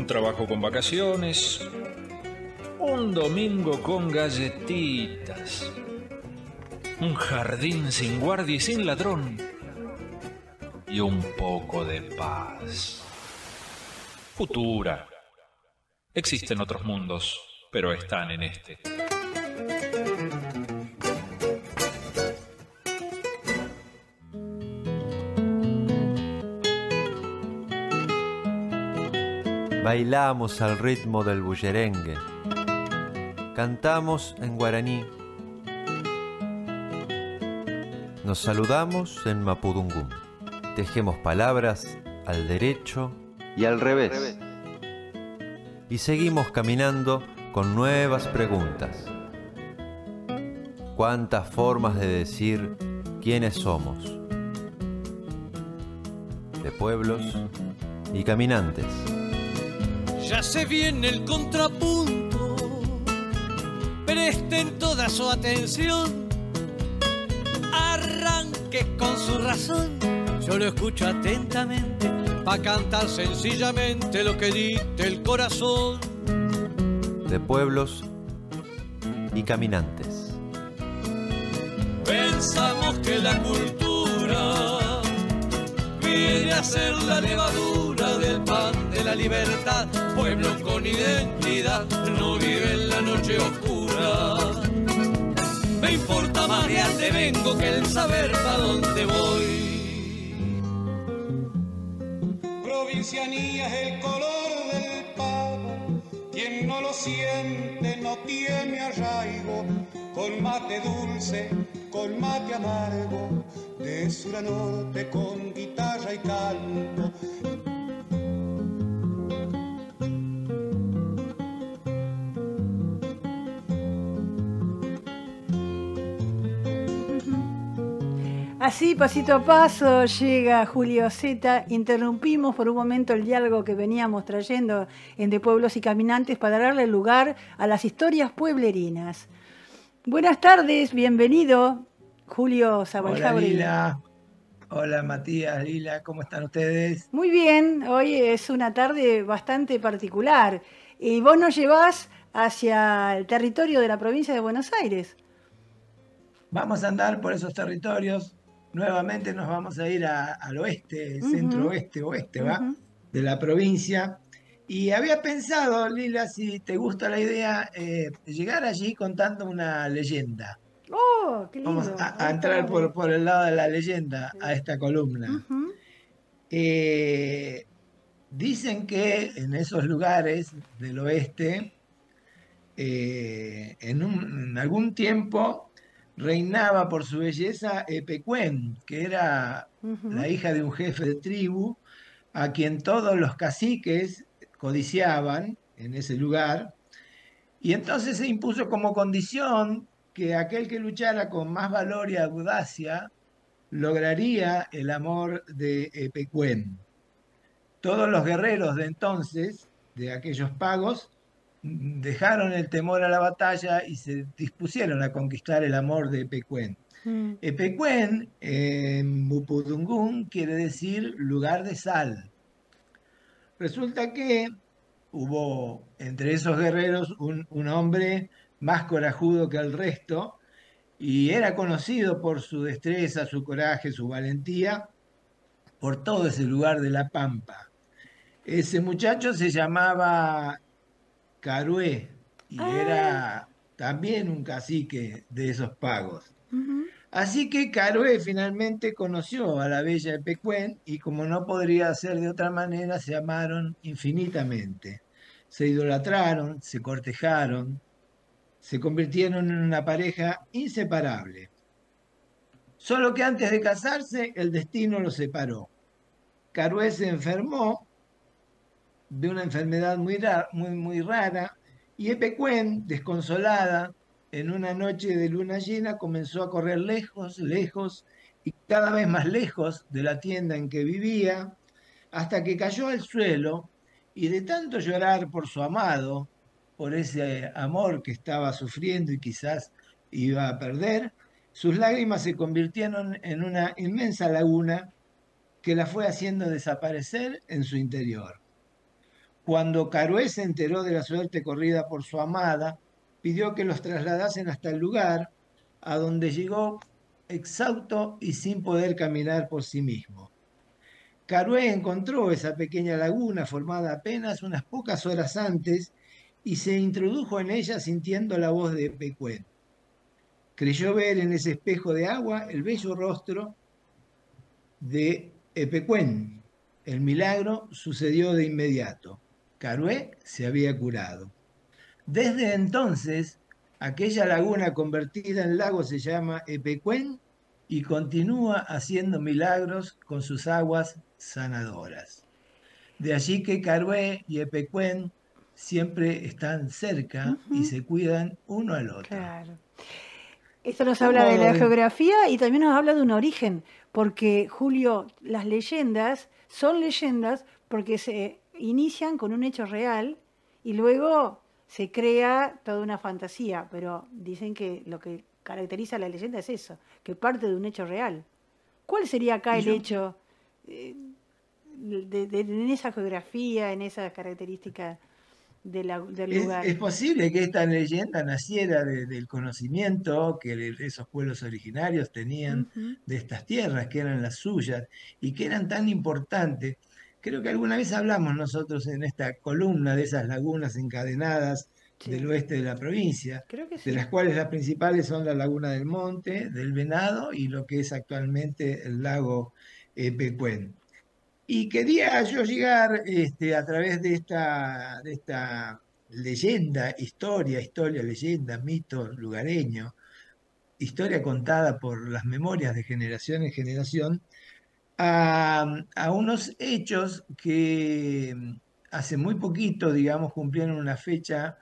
un trabajo con vacaciones, un domingo con galletitas, un jardín sin guardia y sin ladrón, y un poco de paz. Futura. Existen otros mundos, pero están en este. Bailamos al ritmo del bullerengue, cantamos en guaraní, nos saludamos en mapudungún, tejemos palabras al derecho y al revés, y seguimos caminando con nuevas preguntas. ¿Cuántas formas de decir quiénes somos? De pueblos y caminantes. Ya se viene el contrapunto, presten toda su atención, arranque con su razón, yo lo escucho atentamente, pa' cantar sencillamente lo que dicte el corazón. De pueblos y caminantes. Pensamos que la cultura viene a ser la levadura del pan de la libertad. Pueblo con identidad no vive en la noche oscura. Me importa más de dónde vengo que el saber pa' dónde voy. Provincianía es el color del pavo, quien no lo siente no tiene arraigo, con mate dulce, con mate amargo, de sur a norte con guitarra y canto. Así, pasito a paso, llega Julio Zeta. Interrumpimos por un momento el diálogo que veníamos trayendo entre pueblos y caminantes para darle lugar a las historias pueblerinas. Buenas tardes, bienvenido, Julio Zabaljauri. Hola Lila, hola Matías, Lila, ¿cómo están ustedes? Muy bien, hoy es una tarde bastante particular y vos nos llevás hacia el territorio de la provincia de Buenos Aires. Vamos a andar por esos territorios, nuevamente nos vamos a ir al oeste, centro-oeste, oeste, ¿va? De la provincia. Y había pensado, Lila, si te gusta la idea, llegar allí contando una leyenda. ¡Oh, qué lindo! Vamos a entrar por el lado de la leyenda a esta columna. Dicen que en esos lugares del oeste, en algún tiempo, reinaba por su belleza Epecuén, que era la hija de un jefe de tribu, a quien todos los caciques codiciaban en ese lugar, y entonces se impuso como condición que aquel que luchara con más valor y audacia lograría el amor de Epecuén. Todos los guerreros de entonces, de aquellos pagos, dejaron el temor a la batalla y se dispusieron a conquistar el amor de Epecuén. Epecuén en Mapudungún quiere decir lugar de sal. Resulta que hubo entre esos guerreros un hombre más corajudo que el resto y era conocido por su destreza, su coraje, su valentía, por todo ese lugar de la Pampa. Ese muchacho se llamaba Carué y era también un cacique de esos pagos. Así que Carué finalmente conoció a la bella Epecuén y como no podría ser de otra manera, se amaron infinitamente. Se idolatraron, se cortejaron, se convirtieron en una pareja inseparable. Solo que antes de casarse, el destino los separó. Carué se enfermó de una enfermedad muy rara y Epecuén, desconsolada, en una noche de luna llena comenzó a correr lejos, lejos y cada vez más lejos de la tienda en que vivía, hasta que cayó al suelo y de tanto llorar por su amado, por ese amor que estaba sufriendo y quizás iba a perder, sus lágrimas se convirtieron en una inmensa laguna que la fue haciendo desaparecer en su interior. Cuando Carué se enteró de la suerte corrida por su amada, pidió que los trasladasen hasta el lugar, a donde llegó exhausto y sin poder caminar por sí mismo. Carué encontró esa pequeña laguna formada apenas unas pocas horas antes y se introdujo en ella sintiendo la voz de Epecuén. Creyó ver en ese espejo de agua el bello rostro de Epecuén. El milagro sucedió de inmediato. Carué se había curado. Desde entonces, aquella laguna convertida en lago se llama Epecuén y continúa haciendo milagros con sus aguas sanadoras. De allí que Carué y Epecuén siempre están cerca y se cuidan uno al otro. Claro. Esto nos habla de ¿Cómo la de- geografía y también nos habla de un origen, porque Julio, las leyendas son leyendas porque se inician con un hecho real y luego se crea toda una fantasía, pero dicen que lo que caracteriza a la leyenda es eso, que parte de un hecho real. ¿Cuál sería acá y el yo hecho en esa geografía, en esas características del lugar? Es posible que esta leyenda naciera del conocimiento que esos pueblos originarios tenían Ujú, de estas tierras, que eran las suyas y que eran tan importantes. Creo que alguna vez hablamos nosotros en esta columna de esas lagunas encadenadas del sí, oeste de la provincia, creo que de sí. las cuales las principales son la Laguna del Monte, del Venado y lo que es actualmente el lago Pecuén. Y quería yo llegar a través de esta leyenda, leyenda, mito lugareño, historia contada por las memorias de generación en generación, a unos hechos que hace muy poquito, digamos, cumplieron una fecha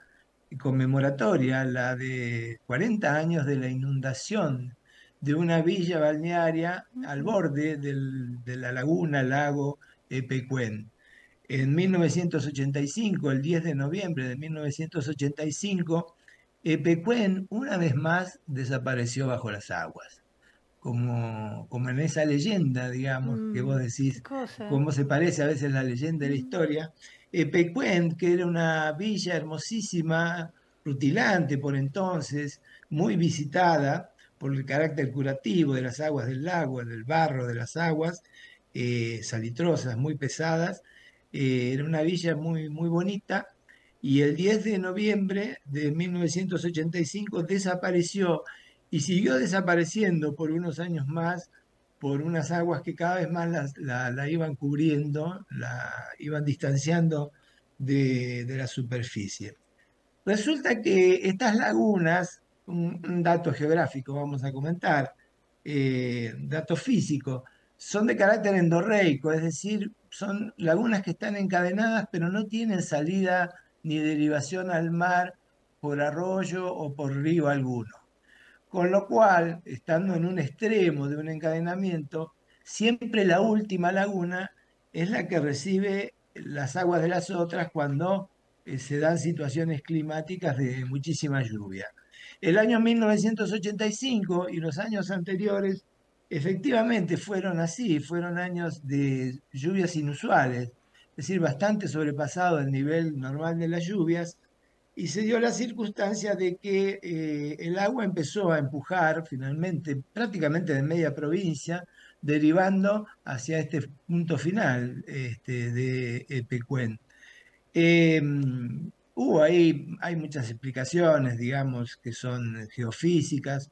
conmemoratoria, la de 40 años de la inundación de una villa balnearia al Ujú. borde de la laguna, lago Pecuén. En 1985, el 10 de noviembre de 1985, Pecuén una vez más desapareció bajo las aguas, como en esa leyenda, digamos, que vos ¿Qué decís, cosa? cómo se parece a veces la leyenda de la Mm, historia. Pecuén, que era una villa hermosísima, rutilante por entonces, muy visitada por el carácter curativo de las aguas del lago, del barro de las aguas, salitrosas, muy pesadas. Era una villa muy, muy bonita. Y el 10 de noviembre de 1985 desapareció y siguió desapareciendo por unos años más, por unas aguas que cada vez más la iban cubriendo, la iban distanciando de la superficie. Resulta que estas lagunas, un dato geográfico vamos a comentar, dato físico, son de carácter endorreico, es decir, son lagunas que están encadenadas pero no tienen salida ni derivación al mar por arroyo o por río alguno. Con lo cual, estando en un extremo de un encadenamiento, siempre la última laguna es la que recibe las aguas de las otras cuando se dan situaciones climáticas de muchísima lluvia. El año 1985 y los años anteriores efectivamente fueron así, fueron años de lluvias inusuales, es decir, bastante sobrepasado el nivel normal de las lluvias, y se dio la circunstancia de que el agua empezó a empujar finalmente prácticamente de media provincia, derivando hacia este punto final de Pecuén. Eh, Hubo ahí, hay muchas explicaciones, digamos, que son geofísicas.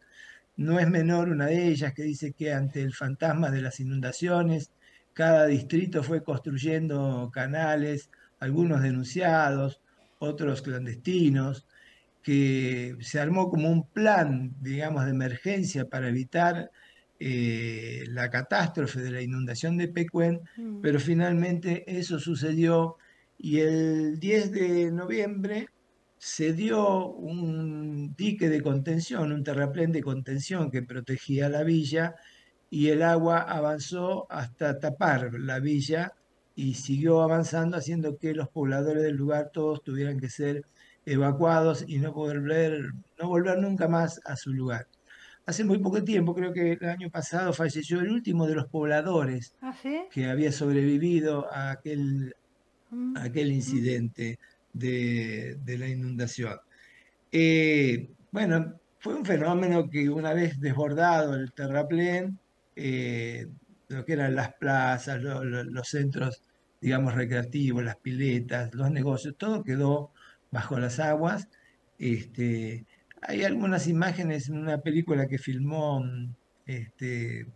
No es menor una de ellas que dice que ante el fantasma de las inundaciones, cada distrito fue construyendo canales, algunos denunciados, otros clandestinos, que se armó como un plan, digamos, de emergencia para evitar la catástrofe de la inundación de Pecuén, mm. pero finalmente eso sucedió y el 10 de noviembre se dio un dique de contención, un terraplén de contención que protegía la villa y el agua avanzó hasta tapar la villa y siguió avanzando, haciendo que los pobladores del lugar todos tuvieran que ser evacuados y no volver nunca más a su lugar. Hace muy poco tiempo, creo que el año pasado, falleció el último de los pobladores ¿Ah, sí? que había sobrevivido aquel incidente de la inundación. Bueno, fue un fenómeno que una vez desbordado el terraplén, lo que eran las plazas, los centros, digamos, recreativos, las piletas, los negocios, todo quedó bajo las aguas. Hay algunas imágenes en una película que filmó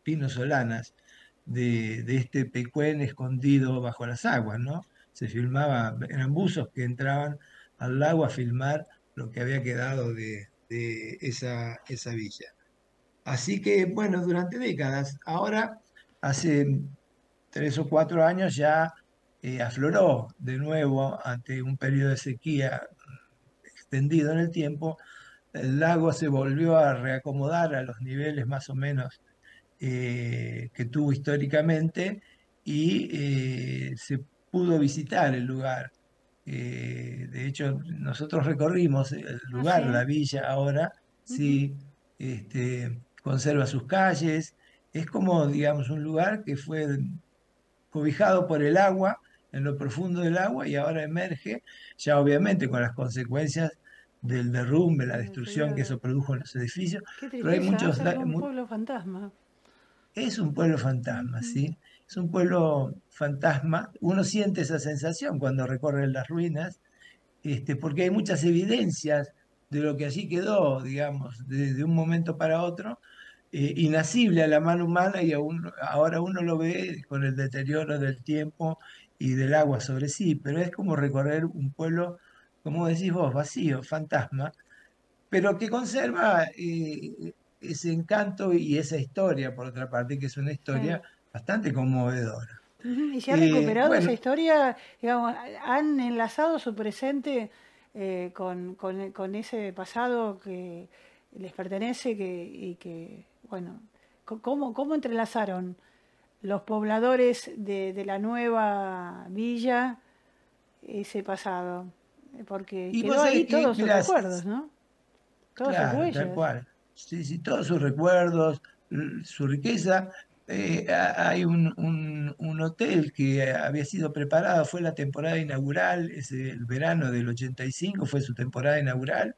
Pino Solanas de este Pecuén escondido bajo las aguas, ¿no? Se filmaba, eran buzos que entraban al lago a filmar lo que había quedado de esa villa. Así que, bueno, durante décadas, ahora, hace 3 o 4 años ya afloró de nuevo ante un periodo de sequía extendido en el tiempo, el lago se volvió a reacomodar a los niveles más o menos que tuvo históricamente y se pudo visitar el lugar. De hecho, nosotros recorrimos el ¿Ah, lugar, sí? la villa ahora, Ujú. sí, conserva sus calles, es como, digamos, un lugar que fue cobijado por el agua, en lo profundo del agua, y ahora emerge, ya obviamente con las consecuencias del derrumbe, la destrucción que Enseguida, eso produjo en los edificios, qué pero hay tristeza, muchos, se armó un pueblo fantasma. es un pueblo fantasma, Ujú. ¿sí? Es un pueblo fantasma. Uno siente esa sensación cuando recorre las ruinas, porque hay muchas evidencias de lo que allí quedó, digamos, de un momento para otro, inasible a la mano humana y ahora uno lo ve con el deterioro del tiempo y del agua sobre sí, pero es como recorrer un pueblo, como decís vos, vacío, fantasma, pero que conserva ese encanto y esa historia, por otra parte, que es una historia Sí. bastante conmovedora. Ujú. ¿Y se ha recuperado esa Bueno, historia? Digamos, ¿han enlazado su presente con ese pasado que les pertenece y que, bueno, cómo entrelazaron los pobladores de la nueva villa ese pasado? Porque y vos quedó sabés ahí que, todos sus mirá, recuerdos, ¿no? Todas sus claro, tal huellas. cual. Sí, sí, todos sus recuerdos, su riqueza. Hay un hotel que había sido preparado, fue la temporada inaugural, el verano del 85 fue su temporada inaugural,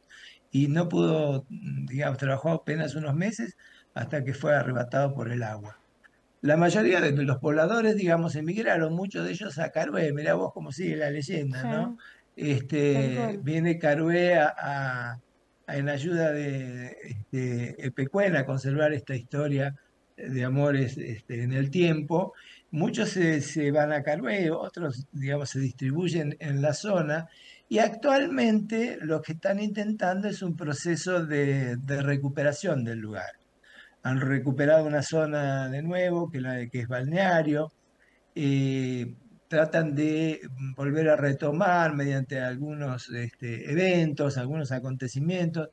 y no pudo, digamos, trabajó apenas unos meses hasta que fue arrebatado por el agua. La mayoría de los pobladores, digamos, emigraron, muchos de ellos a Carué. Mirá vos cómo sigue la leyenda, Sí, ¿no? tal cual. Viene Carué en ayuda de Epecuén a conservar esta historia de amores en el tiempo. Muchos se van a Carué, otros, digamos, se distribuyen en la zona. Y actualmente lo que están intentando es un proceso de recuperación del lugar. Han recuperado una zona de nuevo, que es balneario, eh, tratan de volver a retomar mediante algunos eventos, algunos acontecimientos.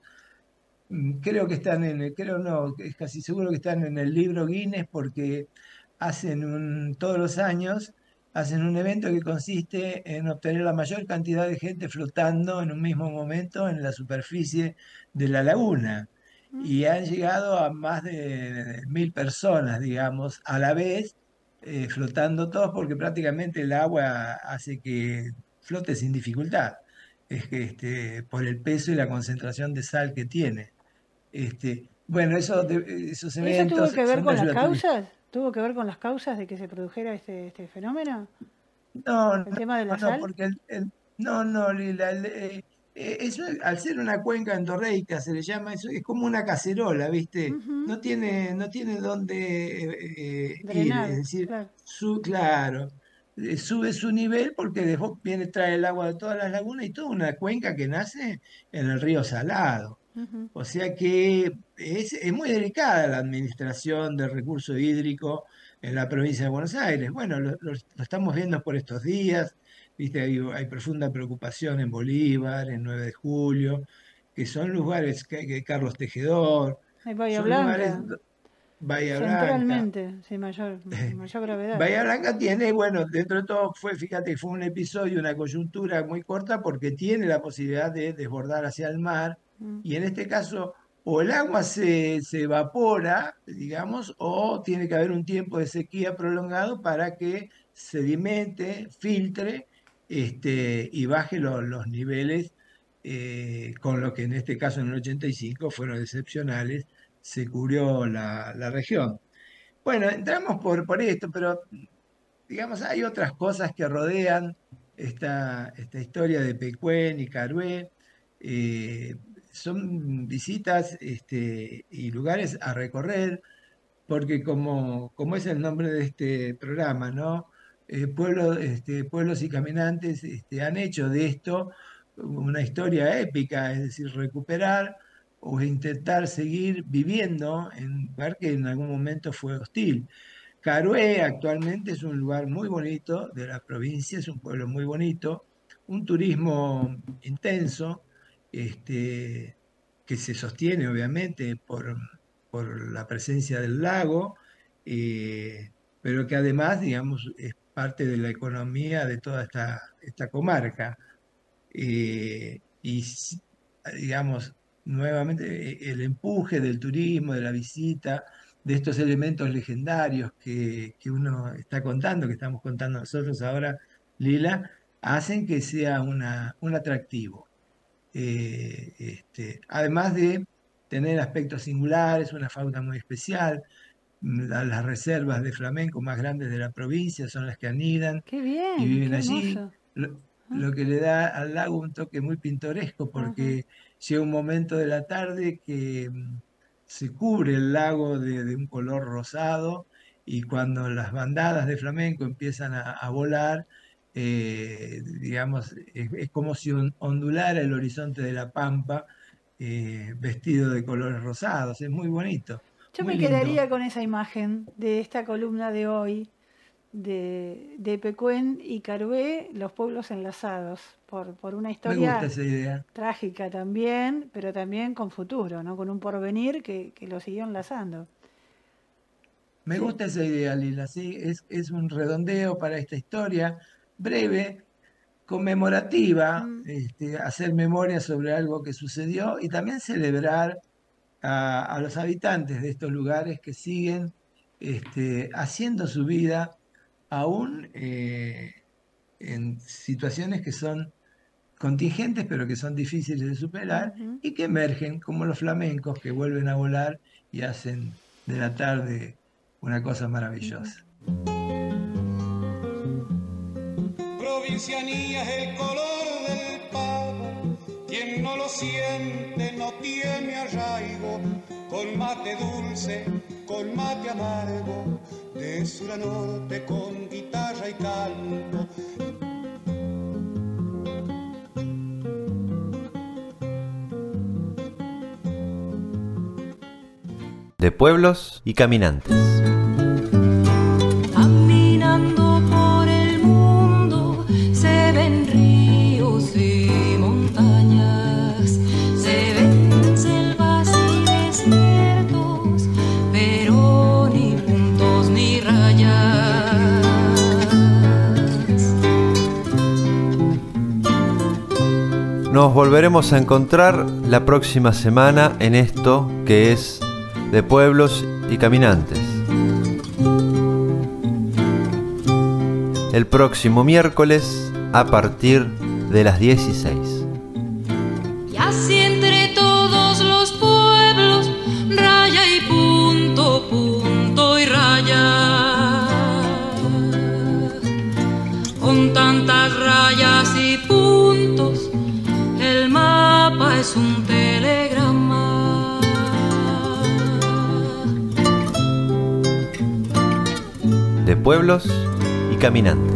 Creo que están creo no, es casi seguro que están en el libro Guinness porque todos los años hacen un evento que consiste en obtener la mayor cantidad de gente flotando en un mismo momento en la superficie de la laguna. Y han llegado a más de 1.000 personas, digamos, a la vez, flotando todos porque prácticamente el agua hace que flote sin dificultad. Es que por el peso y la concentración de sal que tiene. Bueno, esos ¿Eso tuvo eventos que ver son de con las ayuda turística. causas? ¿Tuvo que ver con las causas de que se produjera este fenómeno? No, no, ¿El tema de la no, sal? porque no, no, Lila, eso, al ser una cuenca endorreica, se le llama eso, es como una cacerola, ¿viste? Ujú. No tiene dónde ir, es Drenar, decir, claro. claro, sube su nivel porque después trae el agua de todas las lagunas y toda una cuenca que nace en el río Salado. Ujú. O sea que es muy delicada la administración del recurso hídrico en la provincia de Buenos Aires. Bueno, lo estamos viendo por estos días, ¿viste? Hay profunda preocupación en Bolívar, en 9 de Julio, que son lugares que Carlos Tejedor, En Bahía son lugares, Blanca, Bahía Blanca. centralmente, sí, mayor gravedad. Bahía Blanca tiene, bueno, dentro de todo fíjate, fue un episodio, una coyuntura muy corta porque tiene la posibilidad de desbordar hacia el mar Mm. y en este caso o el agua se evapora, digamos, o tiene que haber un tiempo de sequía prolongado para que sedimente, filtre y baje los niveles, con lo que en este caso en el 85 fueron excepcionales, se cubrió la región. Bueno, entramos por esto, pero digamos, hay otras cosas que rodean esta historia de Pecuén y Carué. Son visitas y lugares a recorrer, porque como es el nombre de este programa, ¿no? Pueblos y caminantes han hecho de esto una historia épica, es decir, recuperar o intentar seguir viviendo en un lugar que en algún momento fue hostil. Carué actualmente es un lugar muy bonito de la provincia, es un pueblo muy bonito, un turismo intenso, que se sostiene obviamente por la presencia del lago, pero que además, digamos, es parte de la economía de toda esta comarca. Digamos, nuevamente el empuje del turismo, de la visita, de estos elementos legendarios que uno está contando, que estamos contando nosotros ahora, Lila, hacen que sea un atractivo. Además de tener aspectos singulares, una fauna muy especial. Las reservas de flamenco más grandes de la provincia son las que anidan Qué bien, y viven qué allí. hermoso. Lo que le da al lago un toque muy pintoresco, porque llega un momento de la tarde que se cubre el lago de un color rosado, y cuando las bandadas de flamenco empiezan a volar, digamos, es como si ondulara el horizonte de la pampa, vestido de colores rosados. Es muy bonito, Yo muy me lindo. quedaría con esa imagen de esta columna de hoy, de Pecuén y Carué, los pueblos enlazados, por una Me historia gusta esa idea. trágica también, pero también con futuro, ¿no? Con un porvenir que lo siguió enlazando. Me Sí. gusta esa idea, Lila. Sí, es un redondeo para esta historia breve, conmemorativa, hacer memoria sobre algo que sucedió y también celebrar a los habitantes de estos lugares que siguen haciendo su vida aún en situaciones que son contingentes, pero que son difíciles de superar, y que emergen como los flamencos que vuelven a volar y hacen de la tarde una cosa maravillosa. Provincianía es el color del pavo, quien no lo siente no tiene arraigo, con mate dulce, con mate amargo, de sur a norte con guitarra y canto. De pueblos y caminantes. Caminando por el mundo se ven ríos y montañas, se ven selvas y desiertos, pero ni puntos ni rayas. Nos volveremos a encontrar la próxima semana en esto que es De pueblos y caminantes. El próximo miércoles a partir de las 16. Y así entre todos los pueblos, raya y punto, punto y raya. Con tantas rayas y puntos, el mapa es un telegrama. De pueblos y caminantes.